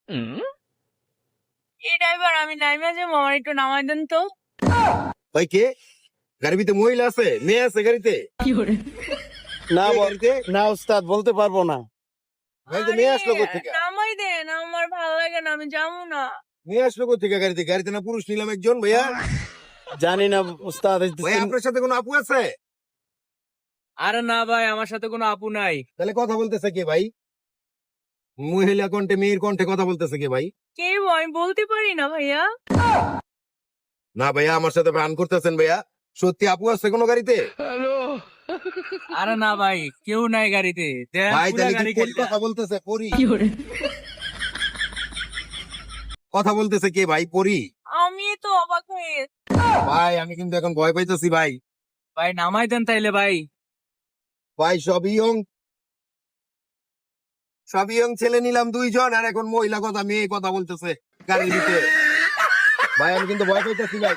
এই ড্রাইভার আমি নাইমা যাবো, আমার একটু নামাই দেন তো। ভাই কে? গাড়ির ভিতরে মহিলা আছে, মেয়ে আছে গাড়িতে? না কে গাড়িতে? না উস্তাদ, বলতে পারবো না। গাড়িতে মেয়ে আসলো কোথেকে? নামাই দেন, আমার ভালো লাগে না, আমি যাবো না। মেয়ে আসলো কোথেকে গাড়িতে? গাড়িতে না পুরুষ নিলাম একজন ভাইয়া। জানি না উস্তাদ। ভাই আপনার সাথে কোনো আপু আছে? আরে না ভাই, আমার সাথে কোনো আপু নাই। তাহলে কথা বলতেছে কে ভাই? মহিলা কণ্ঠে মেয়ের কণ্ঠে কথা বলতেছে কে ভাই? কে আমি বলতে পারি না ভাইয়া। না ভাইয়া, আমার সাথে প্রাণ করতেছেন ভাইয়া। সত্যি আপু আছে কোনো গাড়িতে? আরে না ভাই, কেউ নাই গাড়িতে। দেখ, ভাই পুরা তাহলে কি গাড়ি পরি খালি। কথা বলতেছে? পরি কথা বলতেছে কে ভাই? পরি? আমি তো অবাক হয়ে ভাই আমি কিন্তু এখন ভয় পাইতেছি ভাই। ভাই নামাই দেন তাইলে ভাই। ভাই সব ইয়ং ছেলে নিলাম দুইজন, আর এখন মহিলা কথা মেয়ে কথা বলতেছে গাড়ির ভিতরে। ভাই আমি কিন্তু ভয় পাইতেছি ভাই।